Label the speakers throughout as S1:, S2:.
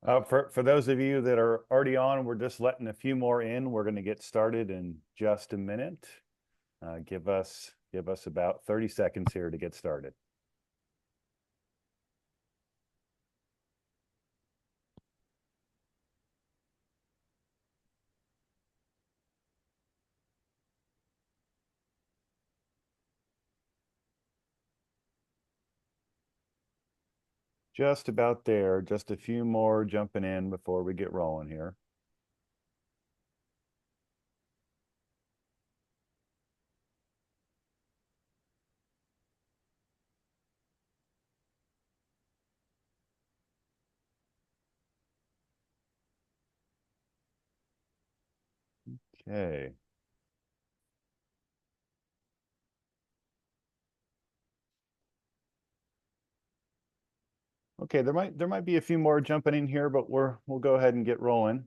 S1: For those of you that are already on, we're just letting a few more in. We're going to get started in just a minute. Give us about 30 seconds here to get started. Just about there, just a few more jumping in before we get rolling here. Okay. Okay, there might be a few more jumping in here, but we'll go ahead and get rolling.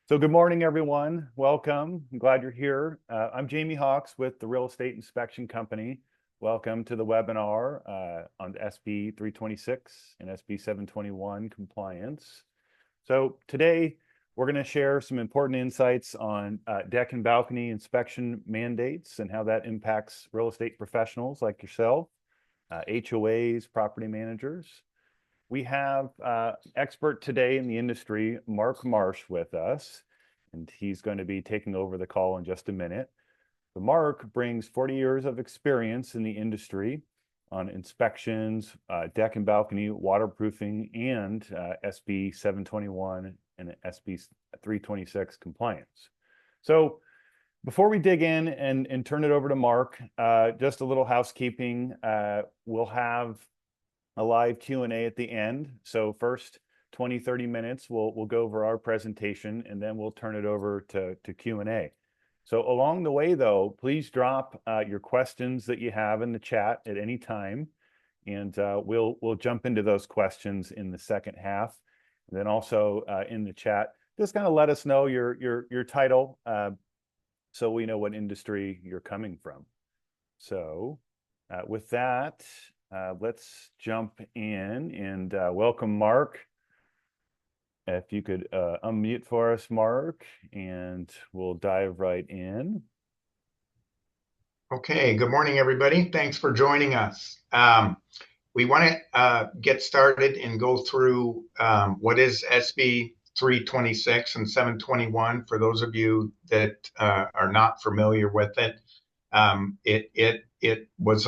S1: So good morning, everyone. Welcome. I'm glad you're here. I'm Jamie Hawks with the Real Estate Inspection Company. Welcome to the webinar on SB 326 and SB 721 compliance. So today we're going to share some important insights on deck and balcony inspection mandates and how that impacts real estate professionals like yourself, HOAs, property managers. We have expert today in the industry, Mark Marsch, with us, and he's going to be taking over the call in just a minute. But Mark brings 40 years of experience in the industry on inspections, deck and balcony, waterproofing, and SB 721 and SB 326 compliance. So before we dig in and turn it over to Mark, just a little housekeeping. We'll have a live Q&A at the end. So first 20, 30 minutes, we'll go over our presentation, and then we'll turn it over to Q&A. So along the way, though, please drop your questions that you have in the chat at any time, and we'll jump into those questions in the second half. And then also in the chat, just kind of let us know your title, so we know what industry you're coming from. So with that, let's jump in and welcome Mark. If you could unmute for us, Mark, and we'll dive right in.
S2: Okay, good morning, everybody. Thanks for joining us. We want to get started and go through what is SB 326 and 721 for those of you that are not familiar with it. It was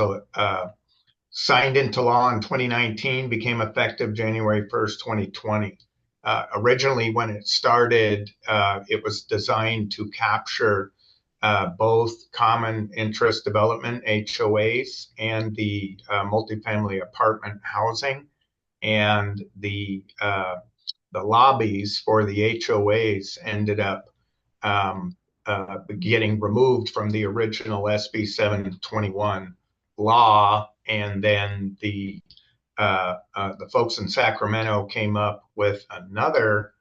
S2: signed into law in 2019, became effective January 1st, 2020. Originally, when it started, it was designed to capture both common interest development, HOAs, and the multifamily apartment housing. And the lobbies for the HOAs ended up getting removed from the original SB 721 law. And then the folks in Sacramento came up with another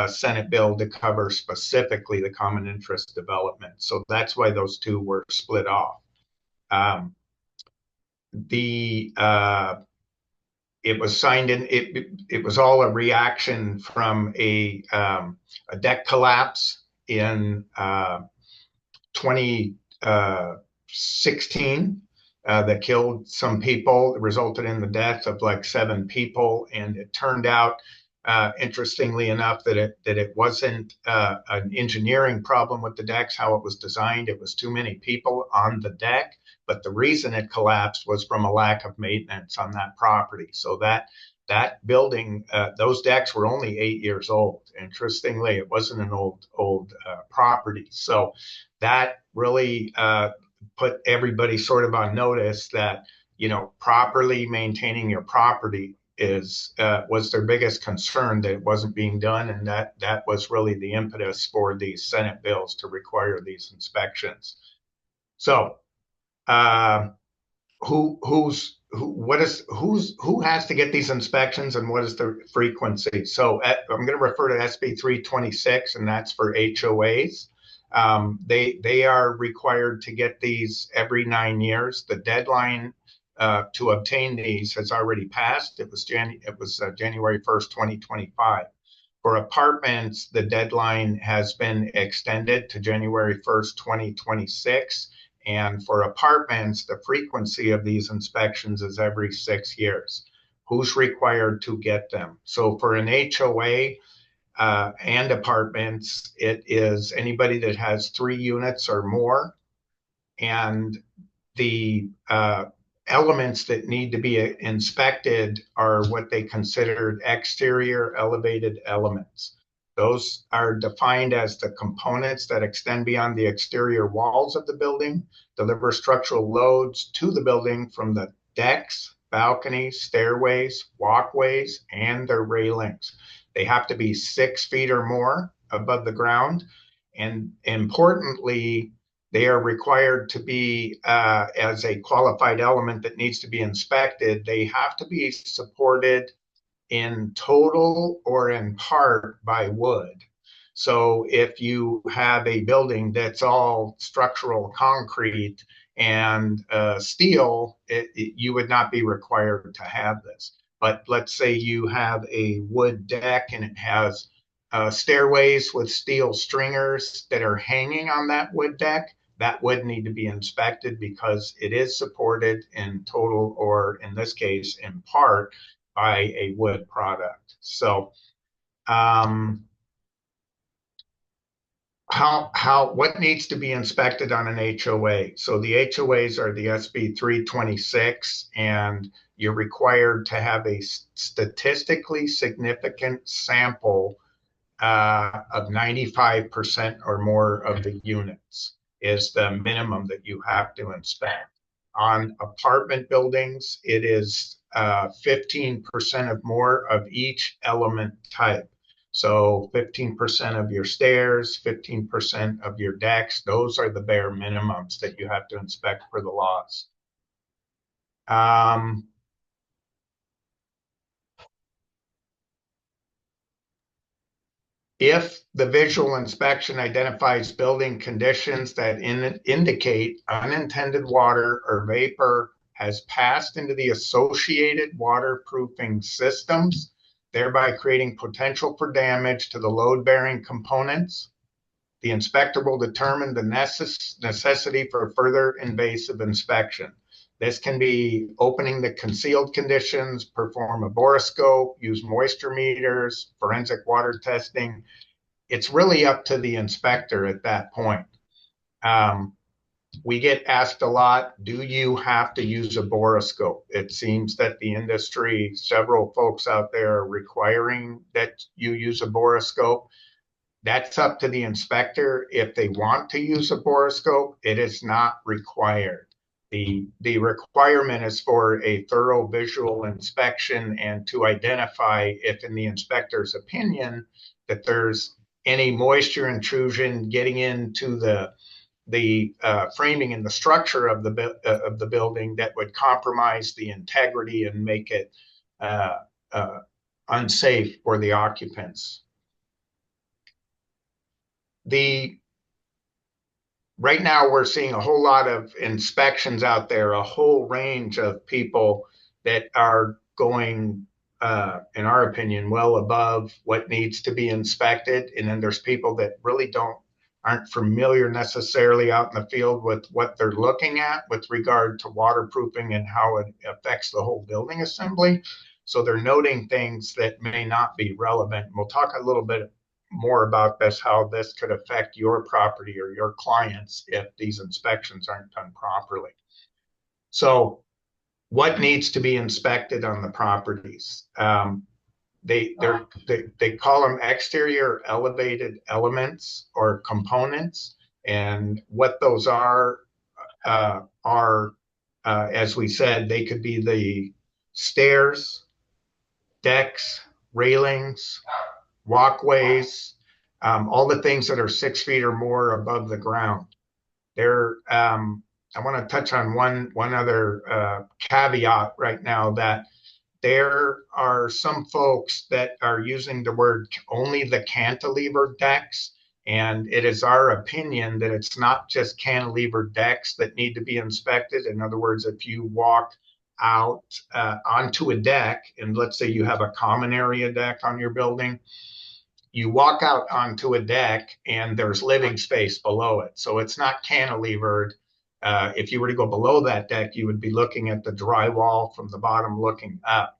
S2: Senate bill to cover specifically the common interest development. So that's why those two were split off. It was signed in. It was all a reaction from a deck collapse in 2016. That killed some people. It resulted in the death of like 7 people, and it turned out, interestingly enough, that it wasn't an engineering problem with the decks, how it was designed. It was too many people on the deck, but the reason it collapsed was from a lack of maintenance on that property. So that building, those decks were only 8 years old. Interestingly, it wasn't an old property. So that really put everybody sort of on notice that, properly maintaining your property was their biggest concern, that it wasn't being done. And that was really the impetus for these Senate bills to require these inspections. So who has to get these inspections, and what is the frequency? So I'm going to refer to SB 326, and that's for HOAs. They are required to get these every 9 years. The deadline to obtain these has already passed. It was January 1st, 2025. For apartments, the deadline has been extended to January 1st, 2026. And for apartments, the frequency of these inspections is every 6 years. Who's required to get them? So for an HOA and apartments, it is anybody that has 3 units or more. And the elements that need to be inspected are what they considered exterior elevated elements. Those are defined as the components that extend beyond the exterior walls of the building, deliver structural loads to the building from the decks, balconies, stairways, walkways, and their railings. They have to be 6 feet or more above the ground. And importantly, they are required to be, as a qualified element that needs to be inspected, they have to be supported in total or in part by wood. So if you have a building that's all structural concrete and steel, you would not be required to have this. But let's say you have a wood deck and it has stairways with steel stringers that are hanging on that wood deck. That would need to be inspected because it is supported in total, or in this case, in part, by a wood product. So, what needs to be inspected on an HOA? So the HOAs are the SB 326, and you're required to have a statistically significant sample of 95% or more of the units is the minimum that you have to inspect. On apartment buildings, it is 15% of more of each element type. So 15% of your stairs, 15% of your decks, those are the bare minimums that you have to inspect for the laws. If the visual inspection identifies building conditions that indicate unintended water or vapor has passed into the associated waterproofing systems, thereby creating potential for damage to the load-bearing components, the inspector will determine the necessity for further invasive inspection. This can be opening the concealed conditions, perform a borescope, use moisture meters, forensic water testing. It's really up to the inspector at that point. We get asked a lot, do you have to use a borescope? It seems that the industry, several folks out there are requiring that you use a borescope. That's up to the inspector. If they want to use a borescope, it is not required. The requirement is for a thorough visual inspection and to identify if, in the inspector's opinion, that there's any moisture intrusion getting into the framing and the structure of the building that would compromise the integrity and make it unsafe for the occupants. Right now we're seeing a whole lot of inspections out there, a whole range of people that are going, in our opinion, well above what needs to be inspected. And then there's people that really aren't familiar necessarily out in the field with what they're looking at with regard to waterproofing and how it affects the whole building assembly. So they're noting things that may not be relevant. We'll talk a little bit more about this, how this could affect your property or your clients if these inspections aren't done properly. So what needs to be inspected on the properties? They call them exterior elevated elements or components. And what those are, as we said, they could be the stairs, decks, railings, walkways, all the things that are 6 feet or more above the ground. I want to touch on one other caveat right now, that there are some folks that are using the word only the cantilever decks. And it is our opinion that it's not just cantilever decks that need to be inspected. In other words, if you walk out onto a deck, and let's say you have a common area deck on your building, you walk out onto a deck and there's living space below it. So it's not cantilevered. If you were to go below that deck, you would be looking at the drywall from the bottom looking up.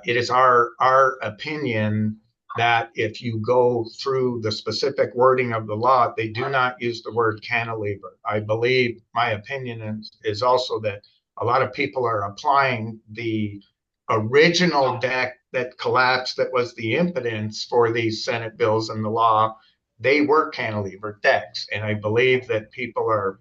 S2: It is our opinion that if you go through the specific wording of the law, they do not use the word cantilever. I believe my opinion is also that a lot of people are applying the original deck that collapsed, that was the impotence for these Senate bills and the law. They were cantilever decks. And I believe that people are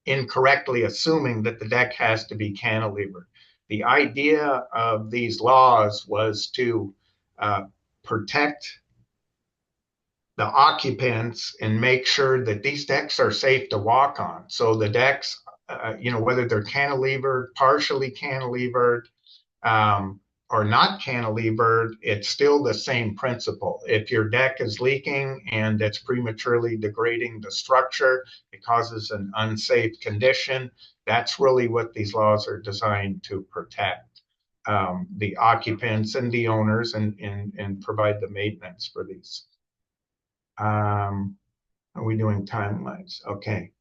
S2: incorrectly assuming that the deck has to be cantilevered. The idea of these laws was to protect the occupants and make sure that these decks are safe to walk on. So the decks, whether they're cantilevered, partially cantilevered, or not cantilevered, it's still the same principle. If your deck is leaking and it's prematurely degrading the structure, it causes an unsafe condition. That's really what these laws are designed to protect, the occupants and the owners, and provide the maintenance for these. Are we doing timelines? Okay.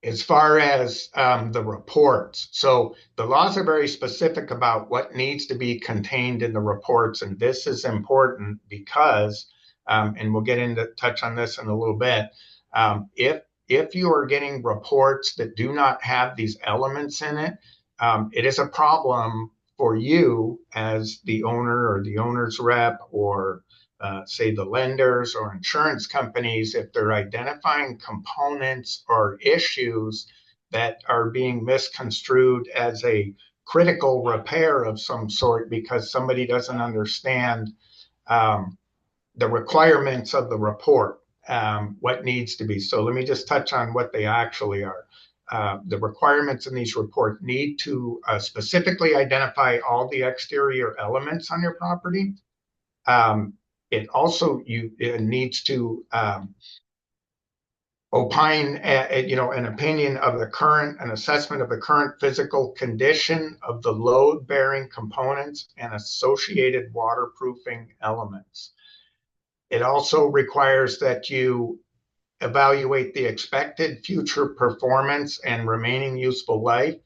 S2: As far as the reports, so the laws are very specific about what needs to be contained in the reports, and this is important because, and we'll get into touch on this in a little bit, if you are getting reports that do not have these elements in it, it is a problem for you as the owner or the owner's rep, or say the lenders or insurance companies, if they're identifying components or issues that are being misconstrued as a critical repair of some sort because somebody doesn't understand the requirements of the report, what needs to be. So let me just touch on what they actually are. The requirements in these reports need to specifically identify all the exterior elements on your property. It also it needs to opine, an opinion of the current, an assessment of the current physical condition of the load-bearing components and associated waterproofing elements. It also requires that you evaluate the expected future performance and remaining useful life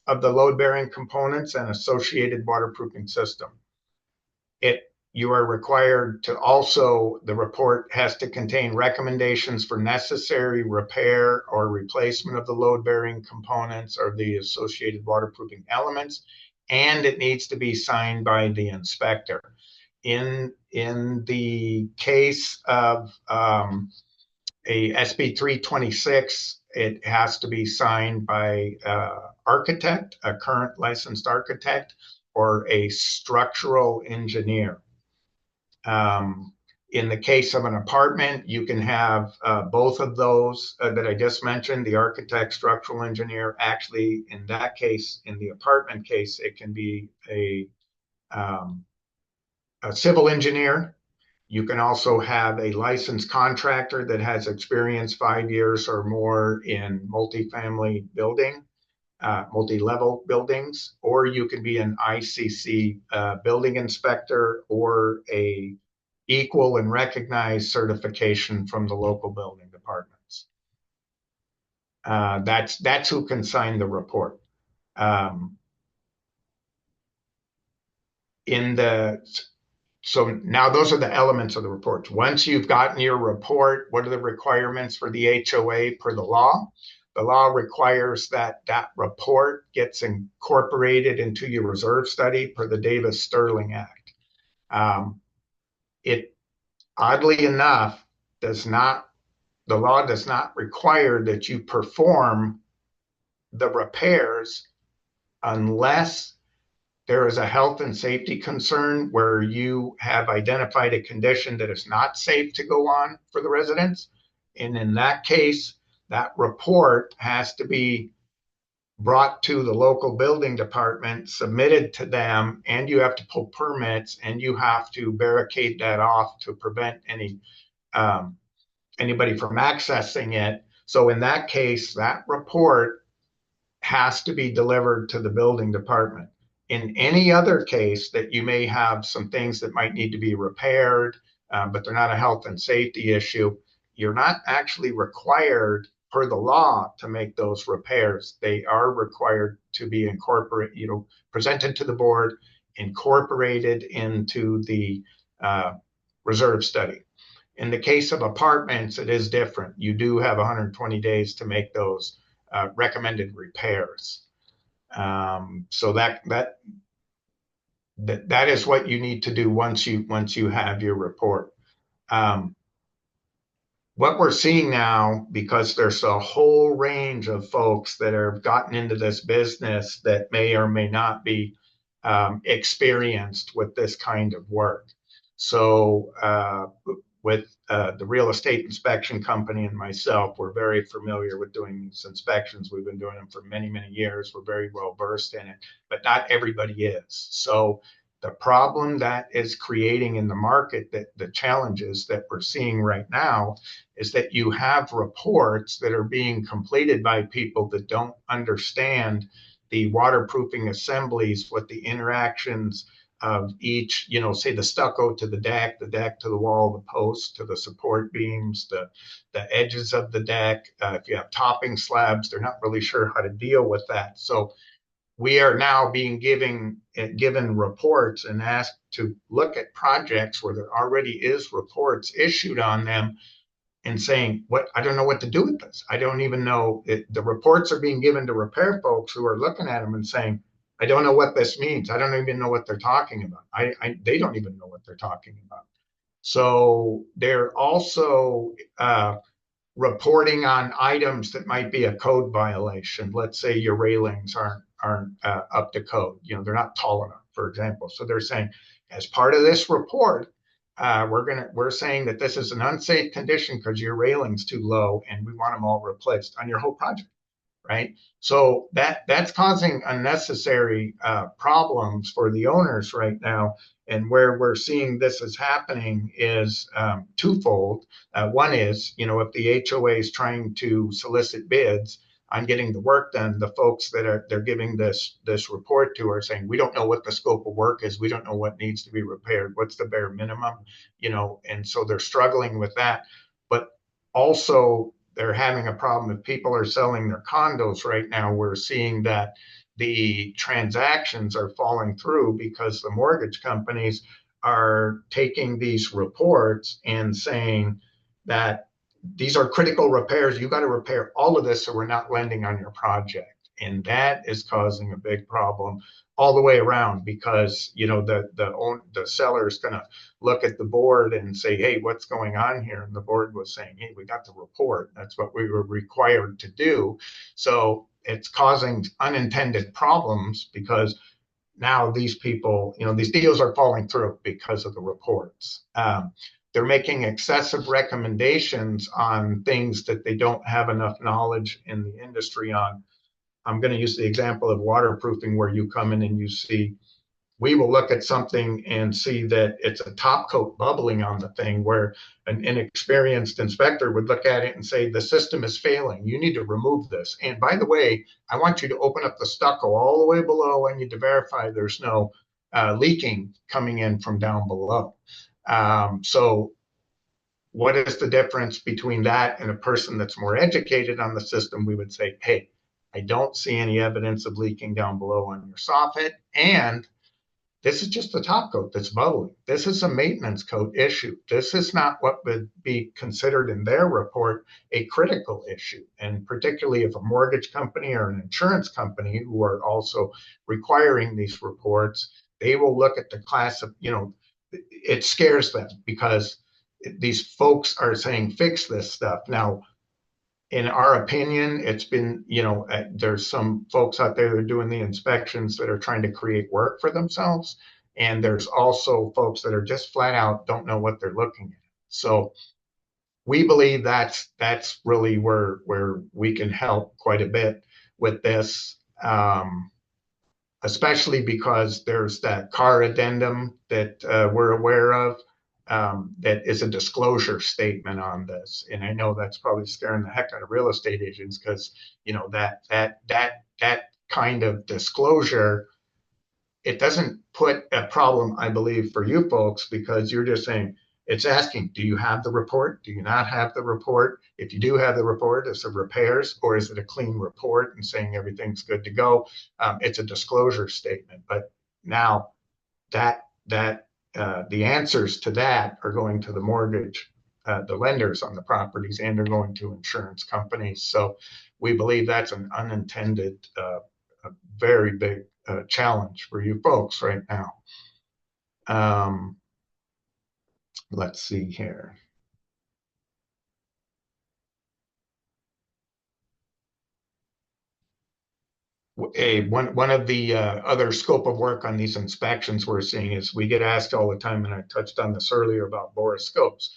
S2: of the load-bearing components and associated waterproofing system. You are required to also, the report has to contain recommendations for necessary repair or replacement of the load-bearing components or the associated waterproofing elements, and it needs to be signed by the inspector. In the case of a SB 326, it has to be signed by architect, a current licensed architect, or a structural engineer. In the case of an apartment, you can have both of those that I just mentioned, the architect, structural engineer. Actually, in that case, in the apartment case, it can be a civil engineer. You can also have a licensed contractor that has experience 5 years or more in multifamily building, multi-level buildings, or you can be an ICC building inspector or a equal and recognized certification from the local building departments. That's who can sign the report. So now those are the elements of the report. Once you've gotten your report, what are the requirements for the HOA per the law? The law requires that that report gets incorporated into your reserve study per the Davis-Sterling Act. It, oddly enough, the law does not require that you perform the repairs unless there is a health and safety concern where you have identified a condition that is not safe to go on for the residents. And in that case, that report has to be brought to the local building department, submitted to them, and you have to pull permits, and you have to barricade that off to prevent anybody from accessing it. So in that case, that report has to be delivered to the building department. In any other case that you may have some things that might need to be repaired, but they're not a health and safety issue, you're not actually required per the law to make those repairs. They are required to be incorporated, presented to the board, incorporated into the reserve study. In the case of apartments, it is different. You do have 120 days to make those recommended repairs. So that is what you need to do once you have your report. What we're seeing now, because there's a whole range of folks that have gotten into this business that may or may not be experienced with this kind of work. So with the real estate inspection company and myself, we're very familiar with doing these inspections. We've been doing them for many, many years. We're very well versed in it, but not everybody is. So the problem that is creating in the market, that the challenges that we're seeing right now, is that you have reports that are being completed by people that don't understand the waterproofing assemblies, what the interactions of each, say the stucco to the deck to the wall, the post to the support beams, the edges of the deck. If you have topping slabs, they're not really sure how to deal with that. So we are now being given reports and asked to look at projects where there already is reports issued on them and saying, I don't know what to do with this. I don't even know. The reports are being given to repair folks who are looking at them and saying, I don't know what this means. I don't even know what they're talking about. They don't even know what they're talking about. So they're also reporting on items that might be a code violation. Let's say your railings aren't up to code. They're not tall enough, for example. So they're saying, as part of this report, we're saying that this is an unsafe condition because your railing's too low, and we want them all replaced on your whole project, right? So that's causing unnecessary problems for the owners right now. And where we're seeing this is happening is twofold. One is, if the HOA is trying to solicit bids on getting the work done, the folks that they're giving this report to are saying, we don't know what the scope of work is. We don't know what needs to be repaired. What's the bare minimum? And so they're struggling with that. But also, they're having a problem if people are selling their condos right now. We're seeing that the transactions are falling through because the mortgage companies are taking these reports and saying that these are critical repairs. You got to repair all of this so we're not lending on your project. And that is causing a big problem all the way around, because the seller is going to look at the board and say, hey, what's going on here? And the board was saying, hey, we got the report. That's what we were required to do. So it's causing unintended problems because now these people, these deals are falling through because of the reports. They're making excessive recommendations on things that they don't have enough knowledge in the industry on. I'm going to use the example of waterproofing, where you come in and you see, we will look at something and see that it's a top coat bubbling on the thing, where an inexperienced inspector would look at it and say, the system is failing. You need to remove this. And by the way, I want you to open up the stucco all the way below. I need to verify there's no leaking coming in from down below. So what is the difference between that and a person that's more educated on the system? We would say, hey, I don't see any evidence of leaking down below on your soffit, and this is just the top coat that's bubbling. This is a maintenance coat issue. This is not what would be considered in their report a critical issue. And particularly if a mortgage company or an insurance company, who are also requiring these reports, they will look at the class of, it scares them because these folks are saying, fix this stuff. Now, in our opinion, it's been, there's some folks out there that are doing the inspections that are trying to create work for themselves. And there's also folks that are just flat out don't know what they're looking at. So we believe that's really where we can help quite a bit with this, especially because there's that car addendum that we're aware of. that is a disclosure statement on this. And I know that's probably scaring the heck out of real estate agents because, you know, that kind of disclosure, it doesn't put a problem, I believe, for you folks, because you're just saying, it's asking, do you have the report? Do you not have the report? If you do have the report, is it repairs or is it a clean report and saying everything's good to go? It's a disclosure statement. But now the answers to that are going to the mortgage, the lenders on the properties, and they're going to insurance companies. So we believe that's an unintended, very big challenge for you folks right now. Let's see here. One of the other scope of work on these inspections we're seeing is we get asked all the time, and I touched on this earlier about borescopes.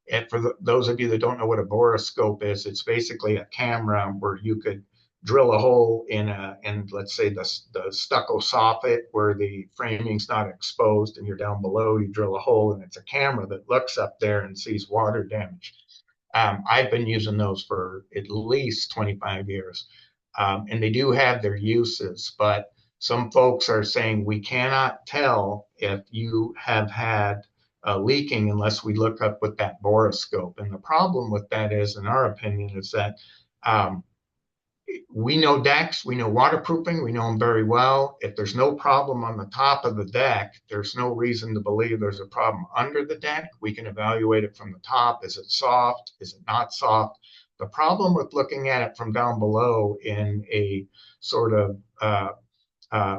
S2: And for those of you that don't know what a borescope is, it's basically a camera where you could drill a hole in let's say the stucco soffit where the framing's not exposed and you're down below, you drill a hole and it's a camera that looks up there and sees water damage. I've been using those for at least 25 years. And they do have their uses, but some folks are saying we cannot tell if you have had leaking unless we look up with that borescope. And the problem with that is, in our opinion, is that we know decks, we know waterproofing, we know them very well. If there's no problem on the top of the deck, there's no reason to believe there's a problem under the deck. We can evaluate it from the top. Is it soft? Is it not soft? The problem with looking at it from down below in a sort of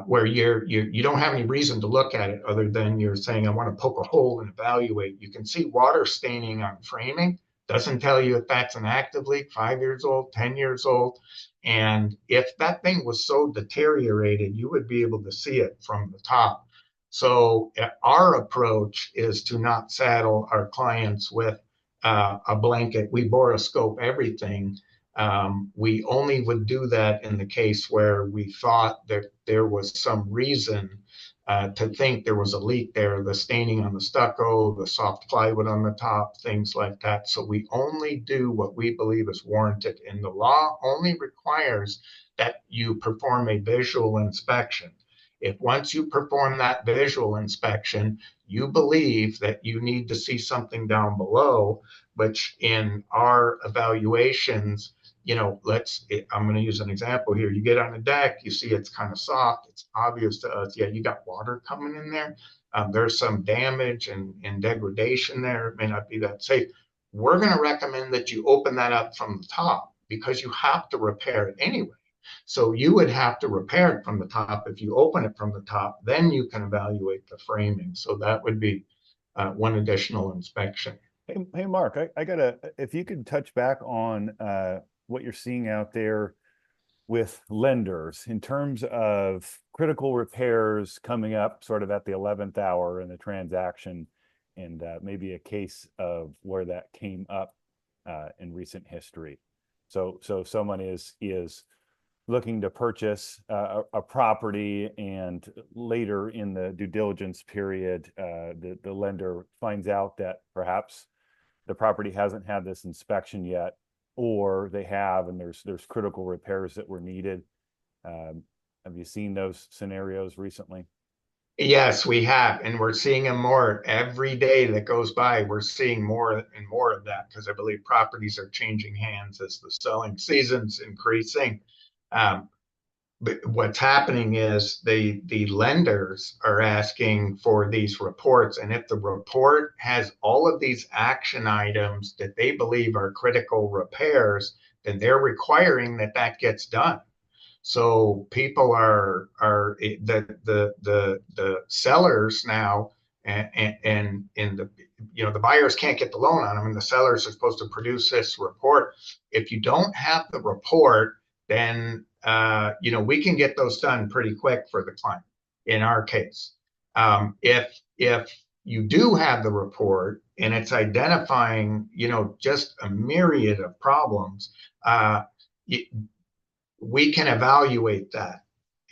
S2: where you don't have any reason to look at it other than you're saying, I want to poke a hole and evaluate. You can see water staining on framing. Doesn't tell you if that's an active leak, 5 years old, 10 years old. And if that thing was so deteriorated, you would be able to see it from the top. So our approach is to not saddle our clients with a blanket. We borescope everything. We only would do that in the case where we thought that there was some reason to think there was a leak there, the staining on the stucco, the soft plywood on the top, things like that. So we only do what we believe is warranted. And the law only requires that you perform a visual inspection. If once you perform that visual inspection, you believe that you need to see something down below, which in our evaluations, you know, I'm going to use an example here. You get on a deck, you see it's kind of soft. It's obvious to us, yeah, you got water coming in there. There's some damage and degradation there. It may not be that safe. We're going to recommend that you open that up from the top because you have to repair it anyway. So you would have to repair it from the top. If you open it from the top, then you can evaluate the framing. So that would be one additional inspection.
S1: Hey, Mark, I gotta, if you could touch back on what you're seeing out there with lenders in terms of critical repairs coming up sort of at the 11th hour in the transaction, and maybe a case of where that came up in recent history. So someone is looking to purchase a property, and later in the due diligence period, the lender finds out that perhaps the property hasn't had this inspection yet, or they have, and there's critical repairs that were needed. Have you seen those scenarios recently?
S2: Yes, we have, and we're seeing them more every day that goes by. We're seeing more and more of that because I believe properties are changing hands as the selling season's increasing. But what's happening is the lenders are asking for these reports, and if the report has all of these action items that they believe are critical repairs, then they're requiring that gets done. So people are the sellers now, and the buyers can't get the loan on them, and the sellers are supposed to produce this report. If you don't have the report, then we can get those done pretty quick for the client in our case. If you do have the report and it's identifying, just a myriad of problems, we can evaluate that.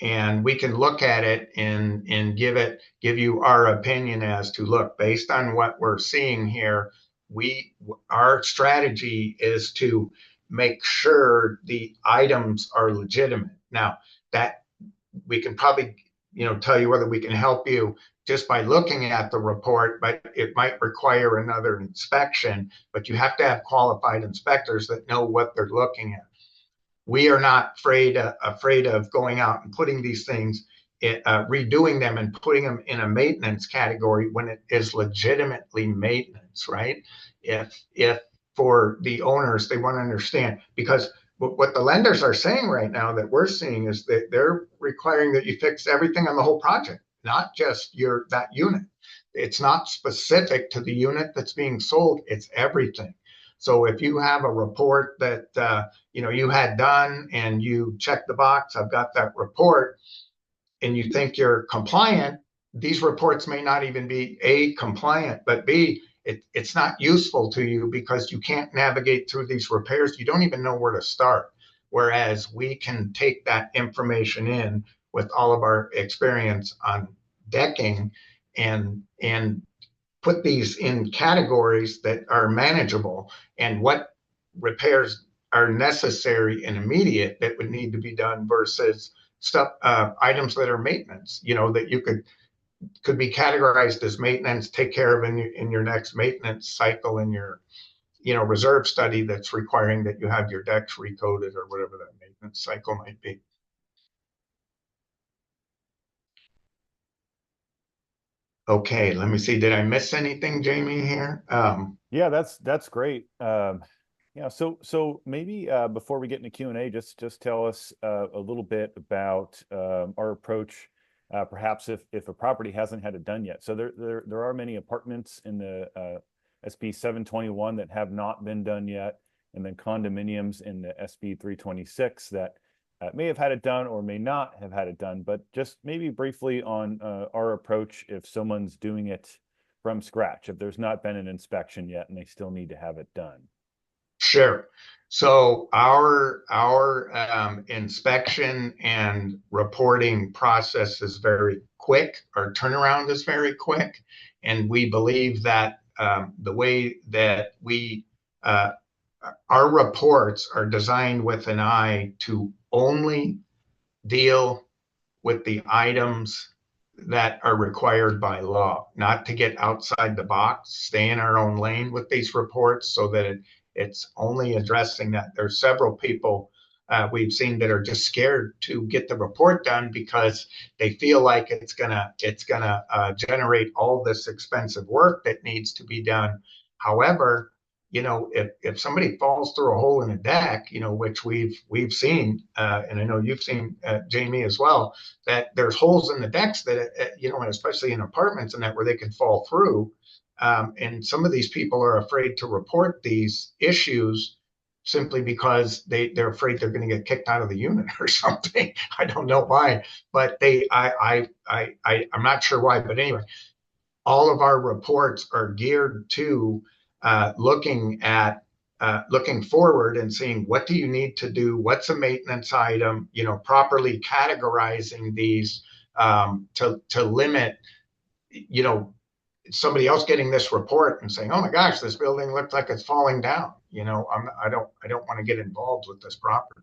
S2: and we can look at it and give you our opinion as to, look, based on what we're seeing here, our strategy is to make sure the items are legitimate. Now, that we can probably, tell you whether we can help you just by looking at the report, but it might require another inspection. But you have to have qualified inspectors that know what they're looking at. We are not afraid of going out and putting these things, redoing them and putting them in a maintenance category when it is legitimately maintenance, right? If for the owners, they want to understand, because what the lenders are saying right now that we're seeing is that they're requiring that you fix everything on the whole project, not just that unit. It's not specific to the unit that's being sold, it's everything. So if you have a report that you had done and you check the box, I've got that report, and you think you're compliant, these reports may not even be A, compliant, but B, it's not useful to you because you can't navigate through these repairs. You don't even know where to start. Whereas we can take that information in with all of our experience on decking and put these in categories that are manageable, and what repairs are necessary and immediate that would need to be done versus items that are maintenance, that you could be categorized as maintenance, take care of in your next maintenance cycle, in your reserve study that's requiring that you have your decks recoated or whatever that maintenance cycle might be. Okay, let me see. Did I miss anything, Jamie, here?
S1: Yeah, that's great. Yeah, so maybe before we get into Q&A, just tell us a little bit about our approach, perhaps if a property hasn't had it done yet. So there are many apartments in the SB 721 that have not been done yet, and then condominiums in the SB 326 that may have had it done or may not have had it done. But just maybe briefly on our approach if someone's doing it from scratch, if there's not been an inspection yet and they still need to have it done.
S2: Sure. So our inspection and reporting process is very quick. Our turnaround is very quick, and we believe that the way that our reports are designed with an eye to only deal with the items that are required by law, not to get outside the box, stay in our own lane with these reports so that it's only addressing that. There's several people we've seen that are just scared to get the report done because they feel like it's gonna generate all this expensive work that needs to be done. However, if somebody falls through a hole in a deck, which we've seen, and I know you've seen, Jamie, as well, that there's holes in the decks that, and especially in apartments and that, where they can fall through. And some of these people are afraid to report these issues simply because they're afraid they're going to get kicked out of the unit or something. I don't know why, but I'm not sure why, but anyway, all of our reports are geared to looking forward and seeing, what do you need to do? What's a maintenance item? Properly categorizing these to limit, somebody else getting this report and saying, "Oh my gosh, this building looks like it's falling down." I don't want to get involved with this property.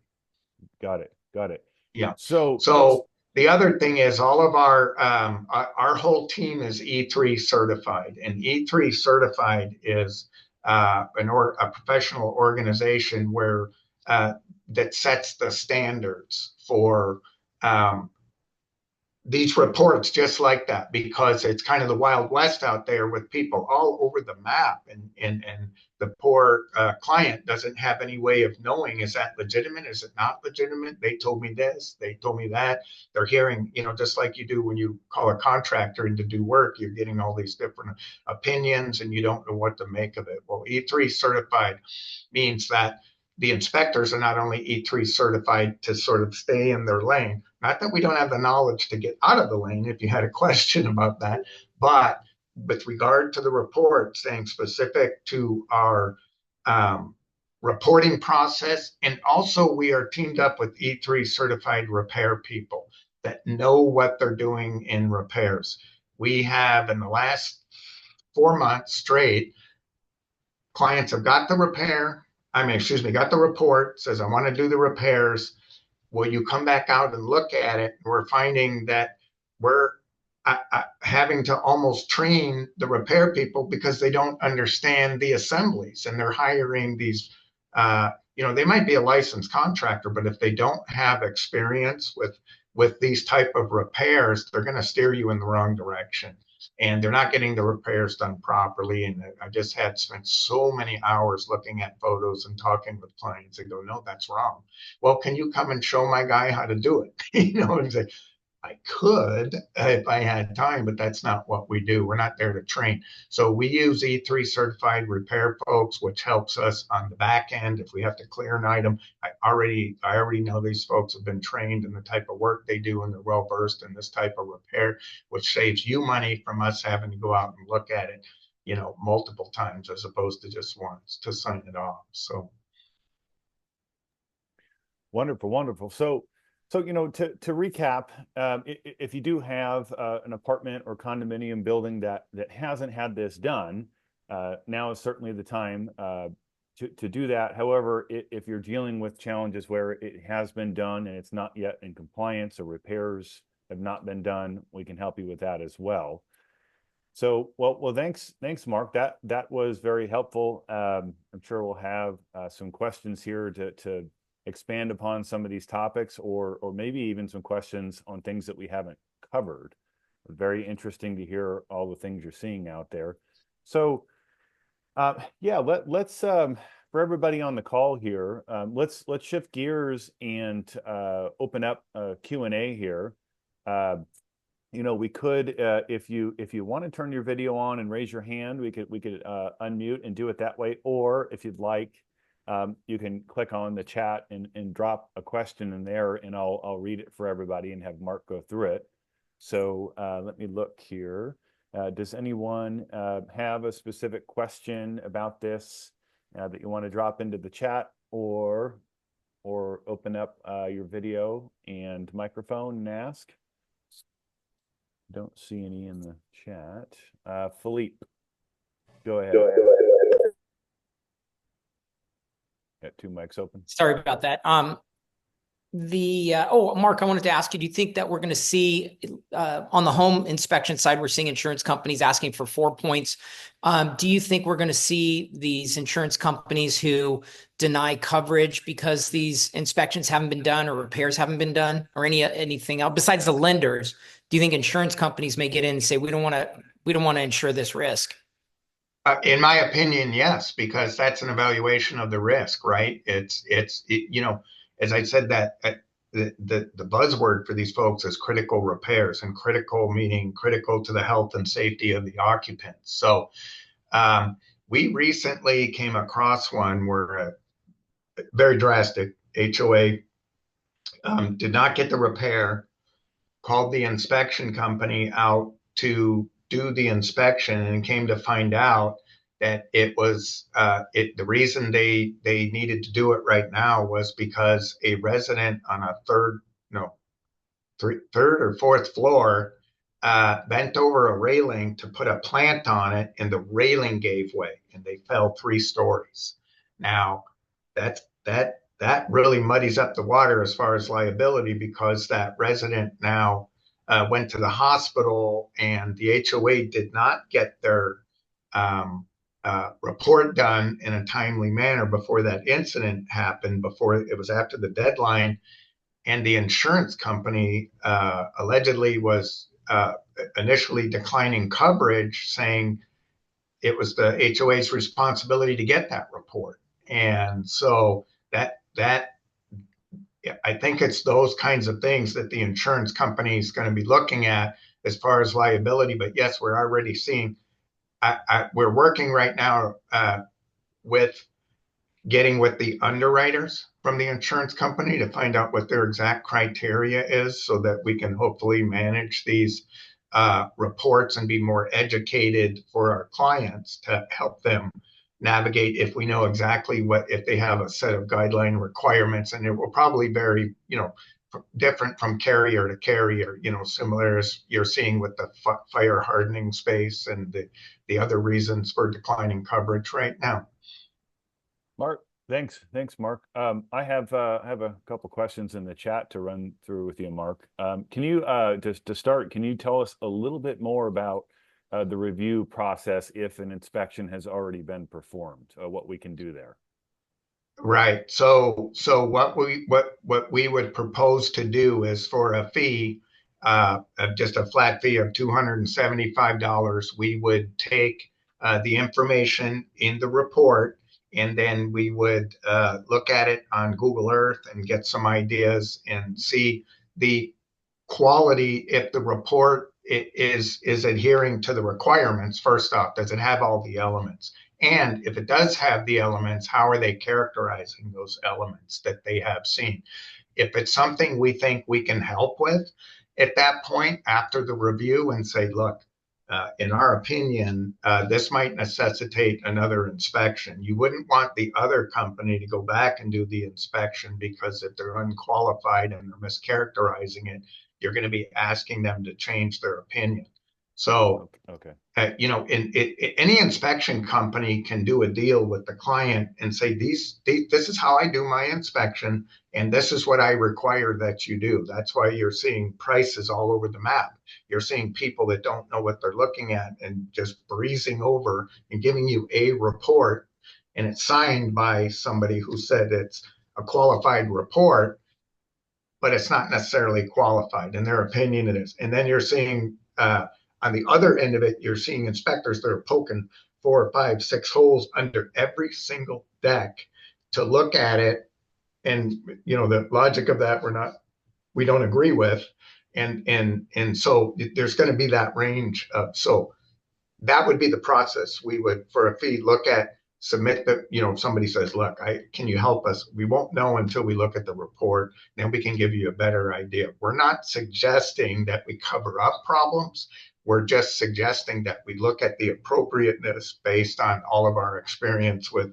S1: Got it.
S2: Yeah.
S1: So
S2: So the other thing is, all of our whole team is E3 certified, and E3 certified is a professional organization where that sets the standards for these reports, just like that, because it's kind of the Wild West out there with people all over the map, and the poor client doesn't have any way of knowing, is that legitimate? Is it not legitimate? They told me this, they told me that. They're hearing, just like you do when you call a contractor in to do work, you're getting all these different opinions and you don't know what to make of it. Well, E3 certified means that the inspectors are not only E3 certified to sort of stay in their lane, not that we don't have the knowledge to get out of the lane if you had a question about that, but with regard to the report, staying specific to our reporting process. And also, we are teamed up with E3 certified repair people that know what they're doing in repairs. We have, in the last 4 months straight, clients have got the repair. Got the report, says, I want to do the repairs. Will you come back out and look at it? We're finding that we're having to almost train the repair people because they don't understand the assemblies, and they're hiring these, they might be a licensed contractor, but if they don't have experience with these type of repairs, they're going to steer you in the wrong direction, and they're not getting the repairs done properly. And I just had spent so many hours looking at photos and talking with clients. They go, no, that's wrong. Well, can you come and show my guy how to do it? And say, I could if I had time, but that's not what we do. We're not there to train. So we use E3 certified repair folks, which helps us on the back end. If we have to clear an item, I already know these folks have been trained in the type of work they do, and they're well versed in this type of repair, which saves you money from us having to go out and look at it, multiple times as opposed to just once to sign it off. So
S1: Wonderful, wonderful. So to recap, if you do have an apartment or condominium building that hasn't had this done, now is certainly the time to do that. However, if you're dealing with challenges where it has been done and it's not yet in compliance, or repairs have not been done, we can help you with that as well. So, well, thanks, Mark. That was very helpful. I'm sure we'll have some questions here to expand upon some of these topics, or maybe even some questions on things that we haven't covered. Very interesting to hear all the things you're seeing out there. So, yeah, let's for everybody on the call here, let's shift gears and open up a Q&A here. We could, if you want to turn your video on and raise your hand, we could unmute and do it that way. Or if you'd like, you can click on the chat and drop a question in there, and I'll read it for everybody and have Mark go through it. So let me look here. Does anyone have a specific question about this that you want to drop into the chat, or open up your video and microphone and ask? Don't see any in the chat. Philippe, go ahead. Got two mics open.
S3: Sorry about that. Mark, I wanted to ask you, do you think that we're going to see on the home inspection side, we're seeing insurance companies asking for 4 points. Do you think we're going to see these insurance companies who deny coverage because these inspections haven't been done or repairs haven't been done, or anything else besides the lenders? Do you think insurance companies may get in and say, we don't want to insure this risk?
S2: In my opinion, yes, because that's an evaluation of the risk, right? It's as I said, that the buzzword for these folks is critical repairs, and critical meaning critical to the health and safety of the occupants. So we recently came across one where very drastic HOA did not get the repair, called the inspection company out to do the inspection, and came to find out that it was the reason they needed to do it right now was because a resident on a third or fourth floor bent over a railing to put a plant on it, and the railing gave way and they fell 3 stories. Now that really muddies up the water as far as liability, because that resident now went to the hospital, and the HOA did not get their report done in a timely manner before that incident happened, before it was after the deadline. And the insurance company allegedly was initially declining coverage, saying it was the HOA's responsibility to get that report. And so that I think it's those kinds of things that the insurance company is going to be looking at as far as liability. But yes, we're already seeing, we're working right now with getting with the underwriters from the insurance company to find out what their exact criteria is, so that we can hopefully manage these reports and be more educated for our clients to help them navigate, if we know exactly if they have a set of guideline requirements. And it will probably vary, different from carrier to carrier, similar as you're seeing with the fire hardening space and the other reasons for declining coverage right now.
S1: Mark, thanks, Mark. I have a couple questions in the chat to run through with you, Mark. Can you just to start, can you tell us a little bit more about the review process if an inspection has already been performed, what we can do there?
S2: Right. So what we would propose to do is for a fee, just a flat fee of $275, we would take the information in the report, and then we would look at it on Google Earth and get some ideas and see the quality, if the report is adhering to the requirements. First off, does it have all the elements? And if it does have the elements, how are they characterizing those elements that they have seen? If it's something we think we can help with at that point after the review and say, look, in our opinion, this might necessitate another inspection. You wouldn't want the other company to go back and do the inspection, because if they're unqualified and they're mischaracterizing it, you're going to be asking them to change their opinion. So,
S1: okay.
S2: Any inspection company can do a deal with the client and say, this is how I do my inspection, and this is what I require that you do. That's why you're seeing prices all over the map. You're seeing people that don't know what they're looking at and just breezing over and giving you a report, and it's signed by somebody who said it's a qualified report, but it's not necessarily qualified. In their opinion, it is. And then you're seeing on the other end of it, you're seeing inspectors that are poking 4, 5, 6 holes under every single deck to look at it. And the logic of that we don't agree with. And so there's going to be that range of, so that would be the process. We would, for a fee, look at, submit the, if somebody says, look, can you help us? We won't know until we look at the report. Then we can give you a better idea. We're not suggesting that we cover up problems. We're just suggesting that we look at the appropriateness based on all of our experience with,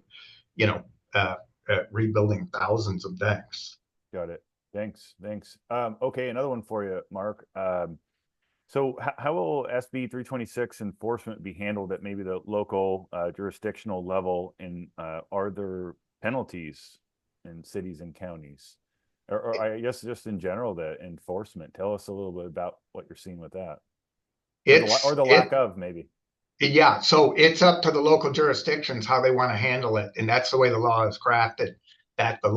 S2: rebuilding thousands of decks.
S1: Got it. Thanks. Okay, another one for you, Mark. So how will SB 326 enforcement be handled at maybe the local jurisdictional level? And are there penalties in cities and counties? Or I guess just in general, the enforcement. Tell us a little bit about what you're seeing with that. Or the lack of, maybe.
S2: Yeah, so it's up to the local jurisdictions how they want to handle it. And that's the way the law is crafted, that the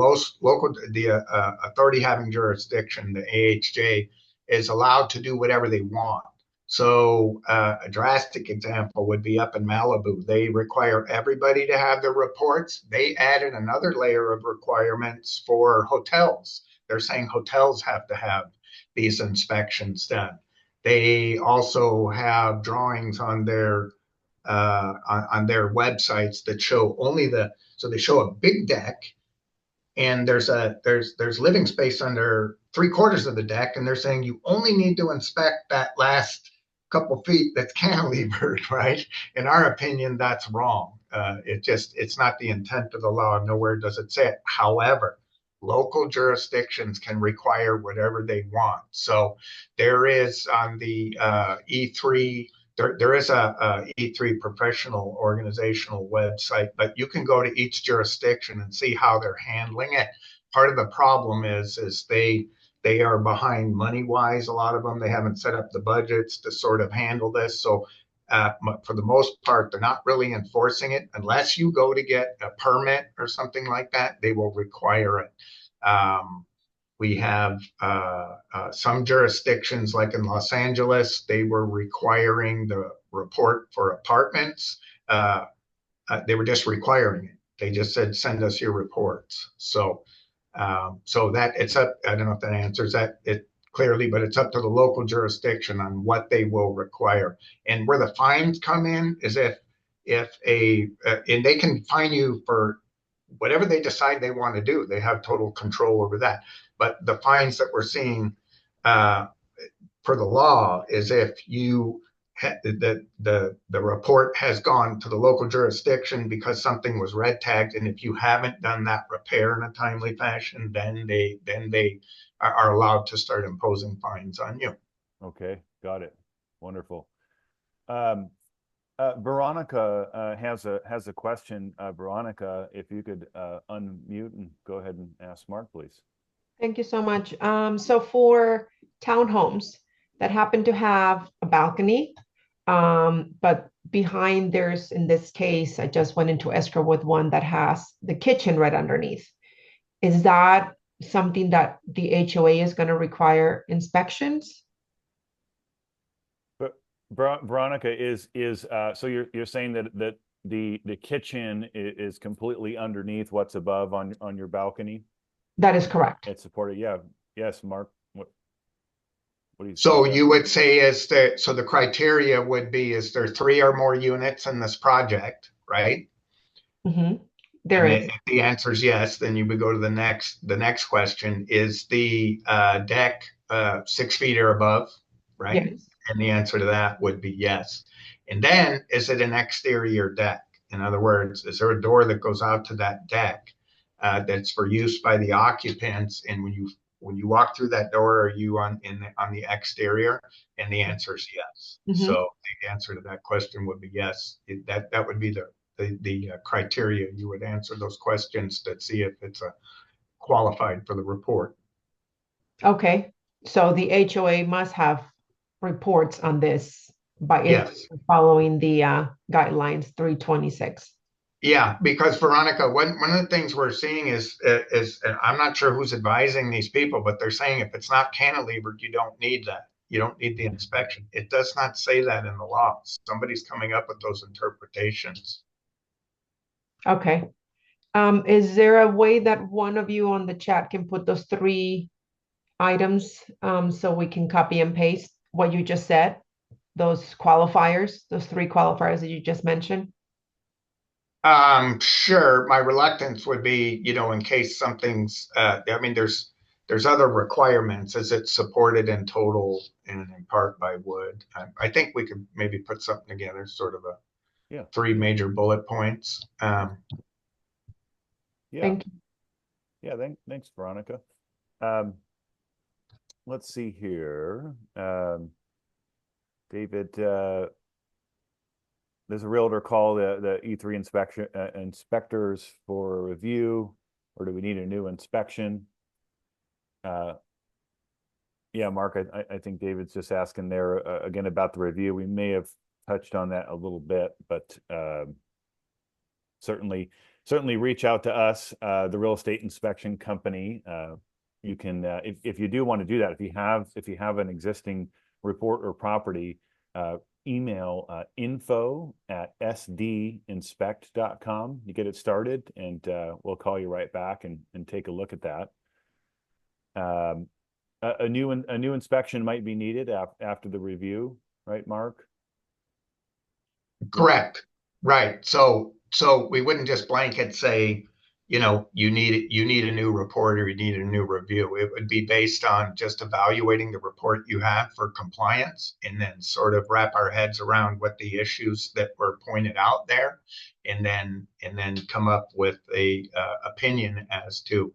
S2: authority having jurisdiction, the AHJ, is allowed to do whatever they want. So a drastic example would be up in Malibu. They require everybody to have their reports. They added another layer of requirements for hotels. They're saying hotels have to have these inspections done. They also have drawings on their websites that show so they show a big deck, and there's living space under 3/4 of the deck, and they're saying you only need to inspect that last couple feet that's cantilevered, right? In our opinion, that's wrong. It's not the intent of the law. Nowhere does it say it. However, local jurisdictions can require whatever they want. So there is on the E3, there is a E3 professional organizational website, but you can go to each jurisdiction and see how they're handling it. Part of the problem is they are behind money-wise. A lot of them, they haven't set up the budgets to sort of handle this. So for the most part, they're not really enforcing it. Unless you go to get a permit or something like that, they will require it. We have some jurisdictions, like in Los Angeles, they were requiring the report for apartments. They were just requiring it. They just said, send us your reports. So that it's up, I don't know if that answers that it clearly, but it's up to the local jurisdiction on what they will require. And where the fines come in is if and they can fine you for whatever they decide they want to do. They have total control over that. But the fines that we're seeing for the law is if the report has gone to the local jurisdiction because something was red tagged, and if you haven't done that repair in a timely fashion, then they are allowed to start imposing fines on you.
S1: Okay, got it. Wonderful. Veronica has a question. Veronica, if you could unmute and go ahead and ask Mark, please.
S4: Thank you so much. So for townhomes that happen to have a balcony, but behind there's, in this case, I just went into escrow with one that has the kitchen right underneath. Is that something that the HOA is going to require inspections?
S1: But Veronica so you're saying that the kitchen is completely underneath what's above on your balcony?
S4: That is correct.
S1: It's supported. Yeah. Yes, Mark. What do you
S2: So
S1: think?
S2: you would say so the criteria would be, is there 3 or more units in this project, right?
S4: There
S2: And
S4: is.
S2: if the answer is yes, then you would go to the next question. Is the deck 6 feet or above, right?
S4: Yes.
S2: And the answer to that would be yes. And then, is it an exterior deck? In other words, is there a door that goes out to that deck that's for use by the occupants? And when you walk through that door, are you on the exterior? And the answer is yes. So the answer to that question would be yes. That would be the criteria you would answer those questions to see if it's qualified for the report.
S4: Okay. So the HOA must have reports on this by
S2: Yes.
S4: following the guidelines 326.
S2: Yeah, because Veronica, one of the things we're seeing is and I'm not sure who's advising these people, but they're saying if it's not cantilevered, you don't need that. You don't need the inspection. It does not say that in the law. Somebody's coming up with those interpretations.
S4: Okay. Is there a way that one of you on the chat can put those 3 items so we can copy and paste what you just said? Those qualifiers, those 3 qualifiers that you just mentioned?
S2: Sure. My reluctance would be, in case something's, I mean, there's other requirements. Is it supported in total and in part by wood? I think we could maybe put something together, sort of 3 major bullet points.
S1: Yeah.
S4: Thank you.
S1: Yeah. Thanks, Veronica. Let's see here. David, does a realtor call the E3 inspectors for a review, or do we need a new inspection? Yeah, Mark, I think David's just asking there again about the review. We may have touched on that a little bit, but certainly reach out to us, the real estate inspection company. You can, if you do want to do that, if you have an existing report or property, email info@sdinspect.com. You get it started, and we'll call you right back and take a look at that. A new inspection might be needed after the review, right, Mark?
S2: Correct. Right. So we wouldn't just blanket say, you need a new report or you need a new review. It would be based on just evaluating the report you have for compliance, and then sort of wrap our heads around what the issues that were pointed out there, and then come up with a opinion as to,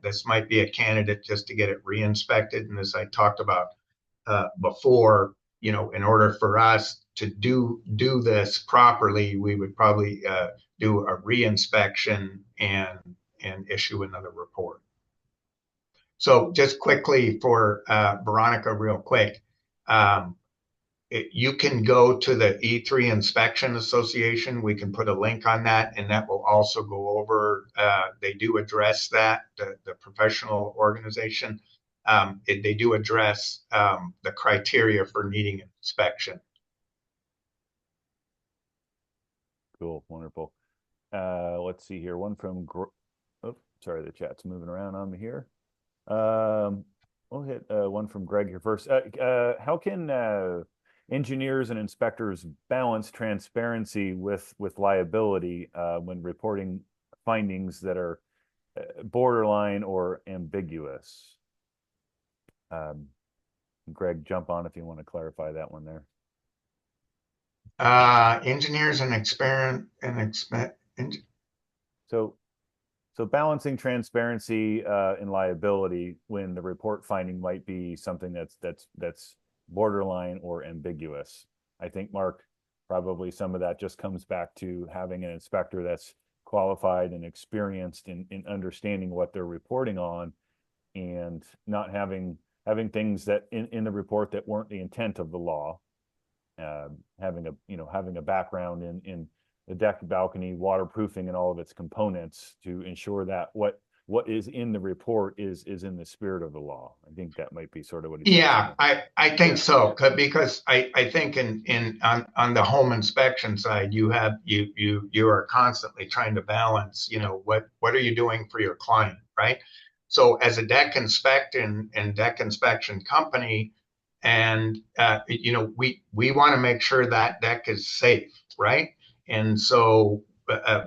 S2: this might be a candidate just to get it re-inspected. And as I talked about before, in order for us to do this properly, we would probably do a re-inspection and issue another report. So just quickly for Veronica, real quick, you can go to the E3 Inspection Association. We can put a link on that, and that will also go over, they do address that, the professional organization. They do address the criteria for needing an inspection.
S1: Cool, wonderful. Let's see here. One from, sorry, the chat's moving around on me here. We'll hit one from Greg here first. How can engineers and inspectors balance transparency with liability when reporting findings that are borderline or ambiguous? Greg, jump on if you want to clarify that one there.
S2: Engineers and
S1: So balancing transparency and liability when the report finding might be something that's borderline or ambiguous. I think, Mark, probably some of that just comes back to having an inspector that's qualified and experienced in understanding what they're reporting on, and not having things that in the report that weren't the intent of the law. Having a background in the deck, balcony, waterproofing, and all of its components to ensure that what is in the report is in the spirit of the law. I think that might be sort of what he's
S2: Yeah,
S1: asking.
S2: I think so, because I think on the home inspection side, you are constantly trying to balance, what are you doing for your client, right? So as a deck inspection company, and we want to make sure that deck is safe, right? And so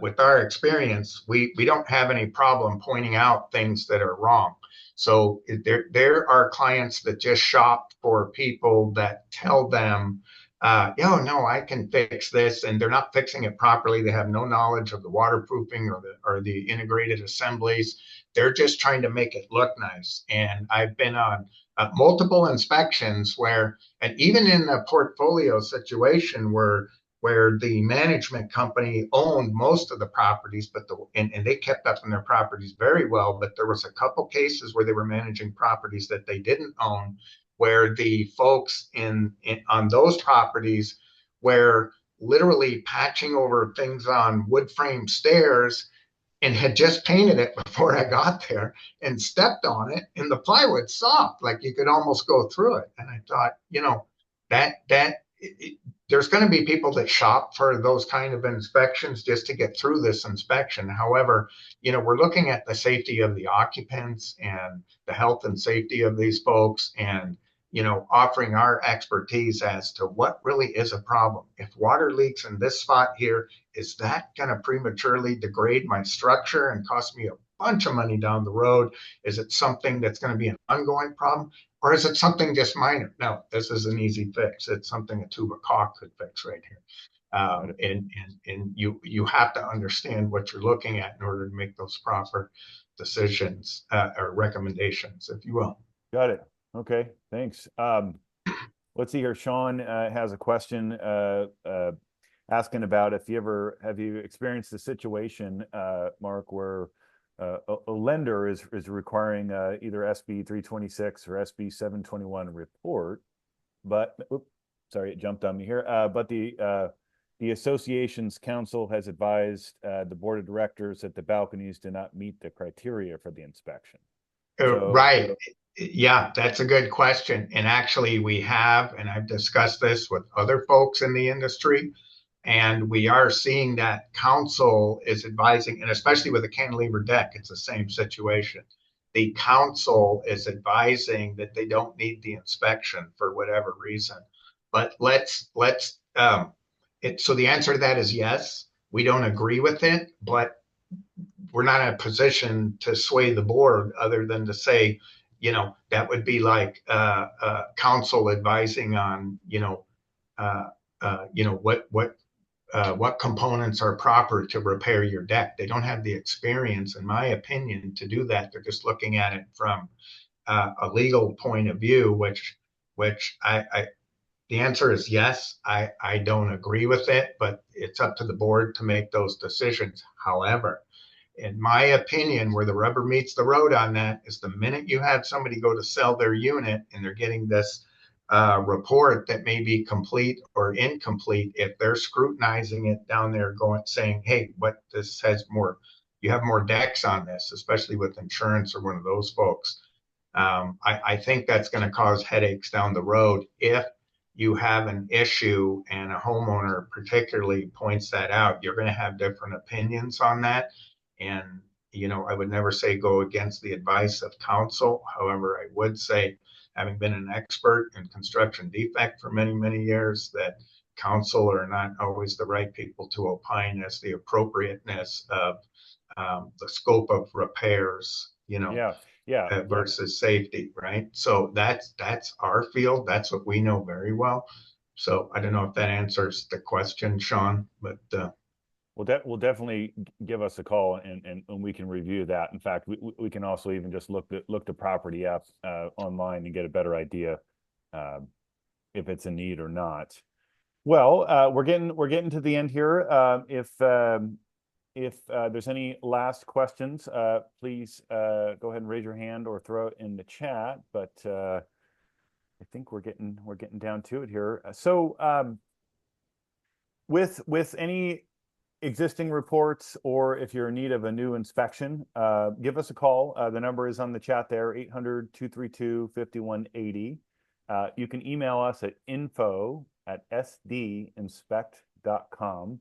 S2: with our experience, we don't have any problem pointing out things that are wrong. So there are clients that just shop for people that tell them, oh no, I can fix this, and they're not fixing it properly. They have no knowledge of the waterproofing or the integrated assemblies. They're just trying to make it look nice. And I've been on multiple inspections where, and even in a portfolio situation where the management company owned most of the properties, but and they kept up on their properties very well. But there was a couple cases where they were managing properties that they didn't own, where the folks on those properties were literally patching over things on wood frame stairs and had just painted it before I got there and stepped on it, and the plywood's soft, like you could almost go through it. And I thought, there's going to be people that shop for those kind of inspections just to get through this inspection. However, we're looking at the safety of the occupants and the health and safety of these folks, and offering our expertise as to what really is a problem. If water leaks in this spot here, is that going to prematurely degrade my structure and cost me a bunch of money down the road? Is it something that's going to be an ongoing problem? Or is it something just minor? No, this is an easy fix. It's something a tube of caulk could fix right here. And you have to understand what you're looking at in order to make those proper decisions or recommendations, if you will.
S1: Got it. Okay, thanks. Let's see here. Sean has a question asking about have you experienced a situation, Mark, where a lender is requiring either SB 326 or SB 721 report, but sorry, it jumped on me here. But the association's council has advised the board of directors that the balconies do not meet the criteria for the inspection.
S2: Right. Yeah, that's a good question. And actually we have, and I've discussed this with other folks in the industry, and we are seeing that council is advising, and especially with a cantilever deck, it's the same situation. The council is advising that they don't need the inspection for whatever reason. But so the answer to that is yes. We don't agree with it, but we're not in a position to sway the board other than to say, that would be like council advising on, what components are proper to repair your deck. They don't have the experience, in my opinion, to do that. They're just looking at it from a legal point of view, which the answer is yes. I don't agree with it, but it's up to the board to make those decisions. However, in my opinion, where the rubber meets the road on that is the minute you have somebody go to sell their unit and they're getting this report that may be complete or incomplete, if they're scrutinizing it down there saying, hey, you have more decks on this, especially with insurance or one of those folks. I think that's going to cause headaches down the road if you have an issue and a homeowner particularly points that out. You're going to have different opinions on that. And, I would never say go against the advice of counsel. However, I would say, having been an expert in construction defect for many, many years, that counsel are not always the right people to opine as the appropriateness of the scope of repairs, versus safety, right? So that's our field. That's what we know very well. So I don't know if that answers the question, Sean, but
S1: We'll definitely give us a call and we can review that. In fact, we can also even just look the property up online and get a better idea if it's a need or not. Well, we're getting to the end here. If there's any last questions, please go ahead and raise your hand or throw it in the chat. But I think we're getting down to it here. So with any existing reports, or if you're in need of a new inspection, give us a call. The number is on the chat there, 800-232-5180. You can email us at info@sdinspect.com.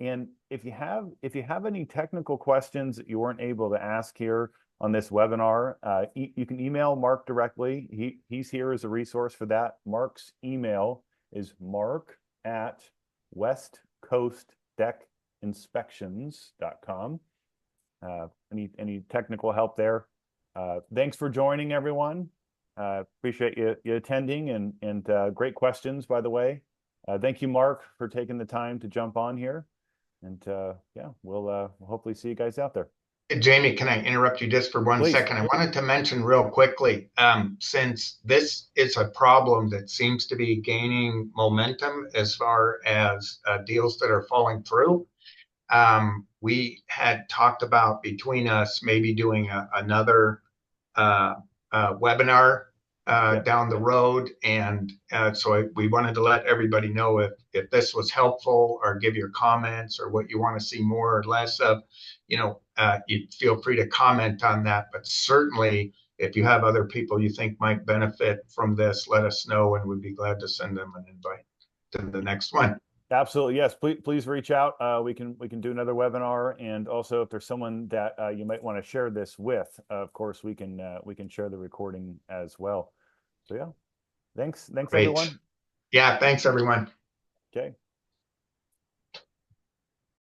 S1: And if you have any technical questions that you weren't able to ask here on this webinar, you can email Mark directly. He's here as a resource for that. Mark's email is mark@westcoastdeckinspections.com. Any technical help there. Thanks for joining, everyone. Appreciate you attending, and great questions, by the way. Thank you, Mark, for taking the time to jump on here. And yeah, we'll hopefully see you guys out there.
S2: Jamie, can I interrupt you just for one
S1: Please.
S2: second? I wanted to mention real quickly, since this is a problem that seems to be gaining momentum as far as deals that are falling through, we had talked about between us maybe doing another webinar down the road. And so we wanted to let everybody know if this was helpful, or give your comments or what you want to see more or less of, you feel free to comment on that. But certainly, if you have other people you think might benefit from this, let us know, and we'd be glad to send them an invite to the next one.
S1: Absolutely, yes. Please reach out. We can do another webinar, and also if there's someone that you might want to share this with, of course we can share the recording as well. So yeah, thanks
S2: Great.
S1: everyone.
S2: Yeah, thanks everyone.
S1: Okay.